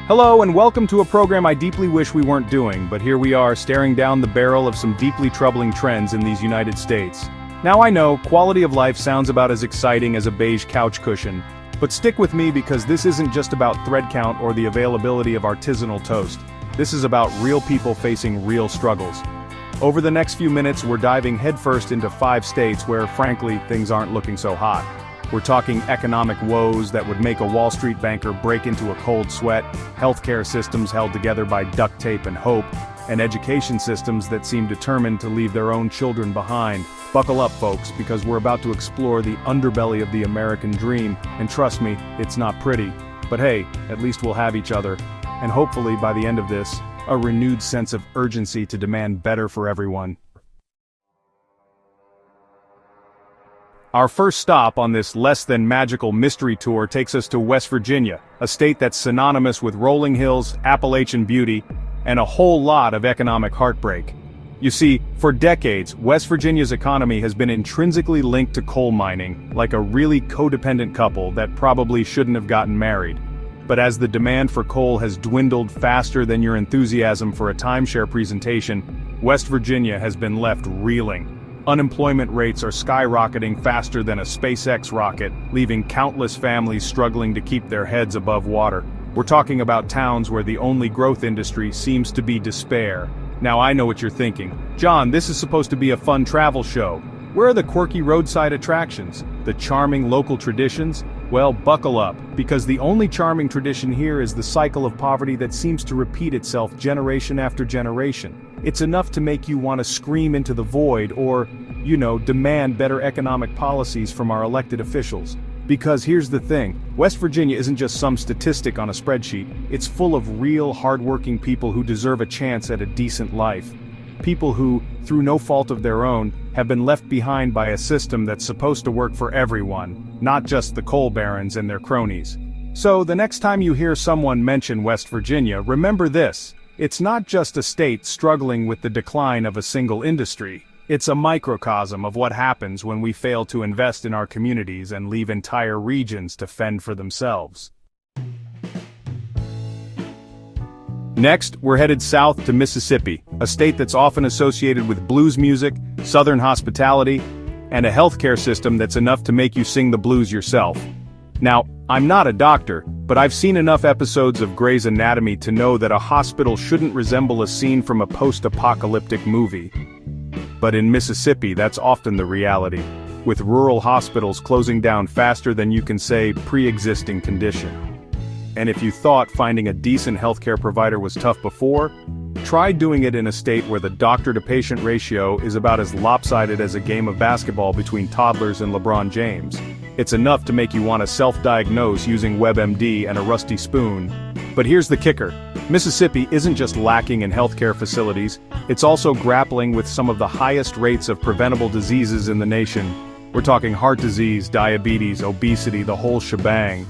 Hello and welcome to a program I deeply wish we weren't doing, but here we are staring down the barrel of some deeply troubling trends in these United States. Now I know, quality of life sounds about as exciting as a beige couch cushion, but stick with me because this isn't just about thread count or the availability of artisanal toast. This is about real people facing real struggles. Over the next few minutes we're diving headfirst into 5 states where, frankly, things aren't looking so hot. We're talking economic woes that would make a Wall Street banker break into a cold sweat, healthcare systems held together by duct tape and hope, and education systems that seem determined to leave their own children behind. Buckle up, folks, because we're about to explore the underbelly of the American dream, and trust me, it's not pretty. But hey, at least we'll have each other, and hopefully by the end of this, a renewed sense of urgency to demand better for everyone. Our first stop on this less-than-magical mystery tour takes us to West Virginia, a state that's synonymous with rolling hills, Appalachian beauty, and a whole lot of economic heartbreak. You see, for decades, West Virginia's economy has been intrinsically linked to coal mining, like a really codependent couple that probably shouldn't have gotten married. But as the demand for coal has dwindled faster than your enthusiasm for a timeshare presentation, West Virginia has been left reeling. Unemployment rates are skyrocketing faster than a SpaceX rocket, leaving countless families struggling to keep their heads above water. We're talking about towns where the only growth industry seems to be despair. Now I know what you're thinking. John, this is supposed to be a fun travel show. Where are the quirky roadside attractions? The charming local traditions? Well, buckle up, because the only charming tradition here is the cycle of poverty that seems to repeat itself generation after generation. It's enough to make you want to scream into the void or, demand better economic policies from our elected officials. Because here's the thing, West Virginia isn't just some statistic on a spreadsheet, it's full of real, hardworking people who deserve a chance at a decent life. People who, through no fault of their own, have been left behind by a system that's supposed to work for everyone, not just the coal barons and their cronies. So the next time you hear someone mention West Virginia, remember this. It's not just a state struggling with the decline of a single industry. It's a microcosm of what happens when we fail to invest in our communities and leave entire regions to fend for themselves. Next, we're headed south to Mississippi, a state that's often associated with blues music, southern hospitality, and a healthcare system that's enough to make you sing the blues yourself. Now, I'm not a doctor, but I've seen enough episodes of Grey's Anatomy to know that a hospital shouldn't resemble a scene from a post-apocalyptic movie. But in Mississippi, that's often the reality, with rural hospitals closing down faster than you can say pre-existing condition. And if you thought finding a decent healthcare provider was tough before, try doing it in a state where the doctor-to-patient ratio is about as lopsided as a game of basketball between toddlers and LeBron James. It's enough to make you want to self-diagnose using WebMD and a rusty spoon. But here's the kicker. Mississippi isn't just lacking in healthcare facilities, it's also grappling with some of the highest rates of preventable diseases in the nation. We're talking heart disease, diabetes, obesity, the whole shebang.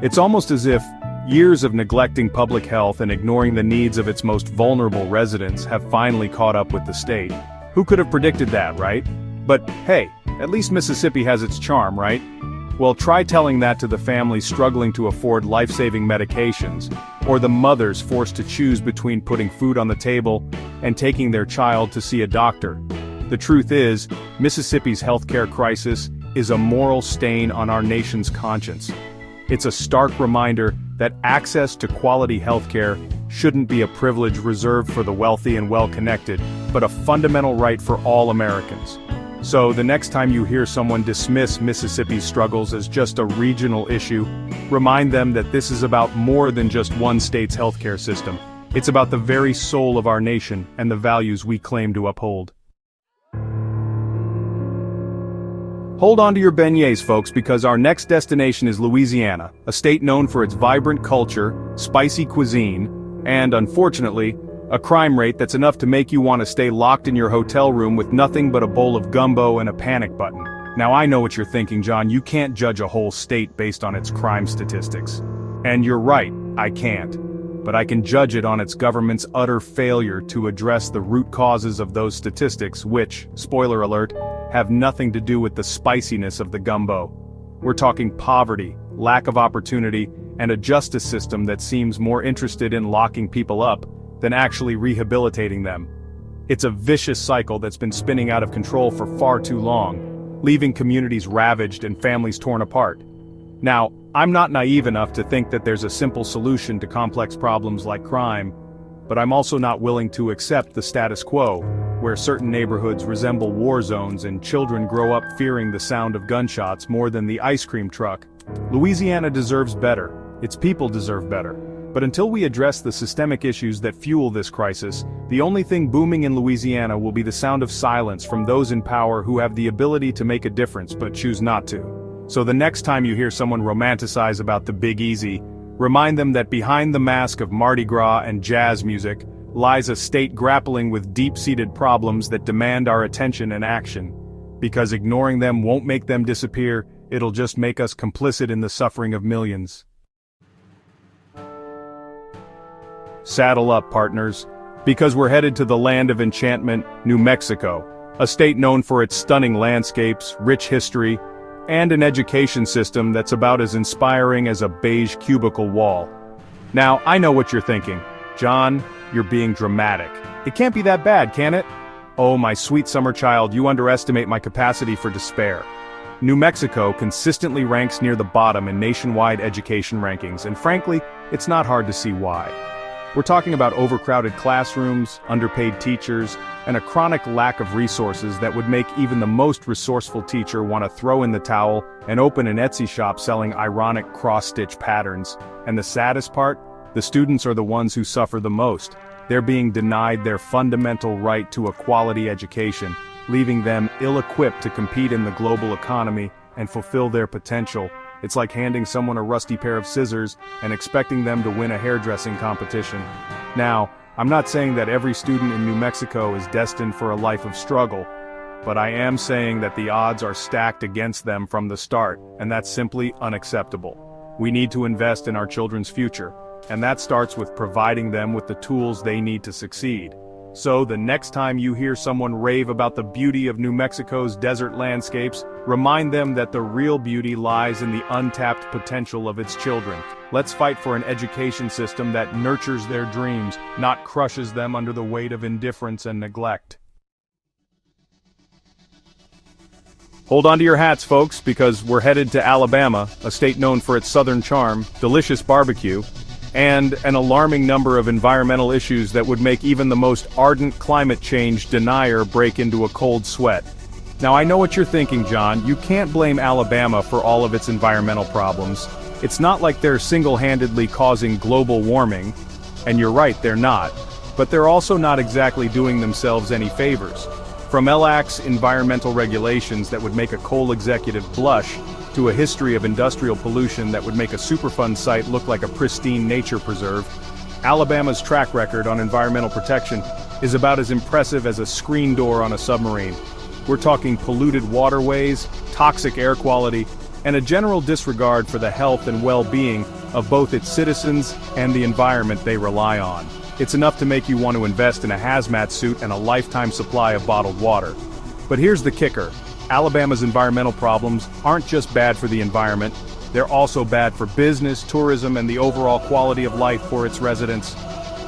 It's almost as if years of neglecting public health and ignoring the needs of its most vulnerable residents have finally caught up with the state. Who could have predicted that, right? But hey, at least Mississippi has its charm, right? Well, try telling that to the families struggling to afford life-saving medications, or the mothers forced to choose between putting food on the table and taking their child to see a doctor. The truth is, Mississippi's healthcare crisis is a moral stain on our nation's conscience. It's a stark reminder that access to quality healthcare shouldn't be a privilege reserved for the wealthy and well-connected, but a fundamental right for all Americans. So the next time you hear someone dismiss Mississippi's struggles as just a regional issue, remind them that this is about more than just one state's healthcare system. It's about the very soul of our nation and the values we claim to uphold. Hold on to your beignets, folks, because our next destination is Louisiana, a state known for its vibrant culture, spicy cuisine, and, unfortunately, a crime rate that's enough to make you want to stay locked in your hotel room with nothing but a bowl of gumbo and a panic button. Now I know what you're thinking, John, you can't judge a whole state based on its crime statistics. And you're right, I can't. But I can judge it on its government's utter failure to address the root causes of those statistics which, spoiler alert, have nothing to do with the spiciness of the gumbo. We're talking poverty, lack of opportunity, and a justice system that seems more interested in locking people up than actually rehabilitating them. It's a vicious cycle that's been spinning out of control for far too long, leaving communities ravaged and families torn apart. Now, I'm not naive enough to think that there's a simple solution to complex problems like crime, but I'm also not willing to accept the status quo, where certain neighborhoods resemble war zones and children grow up fearing the sound of gunshots more than the ice cream truck. Louisiana deserves better. Its people deserve better. But until we address the systemic issues that fuel this crisis, the only thing booming in Louisiana will be the sound of silence from those in power who have the ability to make a difference but choose not to. So the next time you hear someone romanticize about the Big Easy, remind them that behind the mask of Mardi Gras and jazz music lies a state grappling with deep-seated problems that demand our attention and action. Because ignoring them won't make them disappear, it'll just make us complicit in the suffering of millions. Saddle up, partners, because we're headed to the land of enchantment, New Mexico, a state known for its stunning landscapes, rich history, and an education system that's about as inspiring as a beige cubicle wall. Now, I know what you're thinking. John, you're being dramatic. It can't be that bad, can it? Oh, my sweet summer child, you underestimate my capacity for despair. New Mexico consistently ranks near the bottom in nationwide education rankings, and frankly, it's not hard to see why. We're talking about overcrowded classrooms, underpaid teachers, and a chronic lack of resources that would make even the most resourceful teacher want to throw in the towel and open an Etsy shop selling ironic cross-stitch patterns. And the saddest part? The students are the ones who suffer the most. They're being denied their fundamental right to a quality education, leaving them ill-equipped to compete in the global economy and fulfill their potential. It's like handing someone a rusty pair of scissors and expecting them to win a hairdressing competition. Now, I'm not saying that every student in New Mexico is destined for a life of struggle, but I am saying that the odds are stacked against them from the start, and that's simply unacceptable. We need to invest in our children's future, and that starts with providing them with the tools they need to succeed. So the next time you hear someone rave about the beauty of New Mexico's desert landscapes, remind them that the real beauty lies in the untapped potential of its children. Let's fight for an education system that nurtures their dreams, not crushes them under the weight of indifference and neglect. Hold on to your hats, folks, because we're headed to Alabama, a state known for its southern charm, delicious barbecue, and an alarming number of environmental issues that would make even the most ardent climate change denier break into a cold sweat. Now I know what you're thinking, John. You can't blame Alabama for all of its environmental problems. It's not like they're single-handedly causing global warming, and you're right, they're not. But they're also not exactly doing themselves any favors. From LAC's environmental regulations that would make a coal executive blush, to a history of industrial pollution that would make a Superfund site look like a pristine nature preserve, Alabama's track record on environmental protection is about as impressive as a screen door on a submarine. We're talking polluted waterways, toxic air quality, and a general disregard for the health and well-being of both its citizens and the environment they rely on. It's enough to make you want to invest in a hazmat suit and a lifetime supply of bottled water. But here's the kicker. Alabama's environmental problems aren't just bad for the environment, they're also bad for business, tourism, and the overall quality of life for its residents.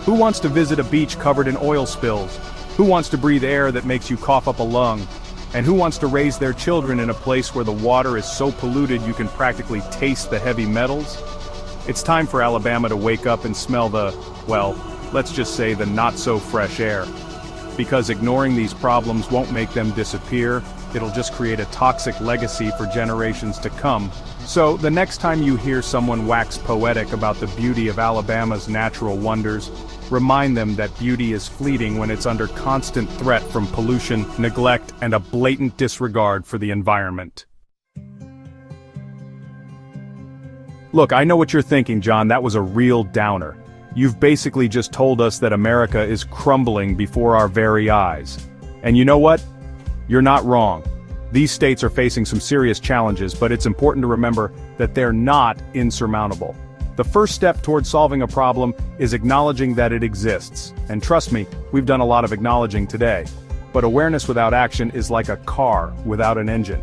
Who wants to visit a beach covered in oil spills? Who wants to breathe air that makes you cough up a lung? And who wants to raise their children in a place where the water is so polluted you can practically taste the heavy metals? It's time for Alabama to wake up and smell the, well, let's just say the not-so-fresh air. Because ignoring these problems won't make them disappear, it'll just create a toxic legacy for generations to come. So, the next time you hear someone wax poetic about the beauty of Alabama's natural wonders, remind them that beauty is fleeting when it's under constant threat from pollution, neglect, and a blatant disregard for the environment. Look, I know what you're thinking, John. That was a real downer. You've basically just told us that America is crumbling before our very eyes. And you know what? You're not wrong. These states are facing some serious challenges, but it's important to remember that they're not insurmountable. The first step towards solving a problem is acknowledging that it exists. And trust me, we've done a lot of acknowledging today. But awareness without action is like a car without an engine.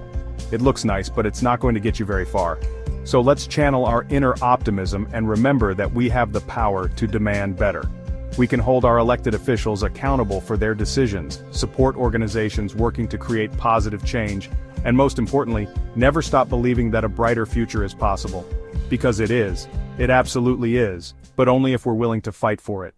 It looks nice, but it's not going to get you very far. So let's channel our inner optimism and remember that we have the power to demand better. We can hold our elected officials accountable for their decisions, support organizations working to create positive change, and most importantly, never stop believing that a brighter future is possible. Because it is. It absolutely is, but only if we're willing to fight for it.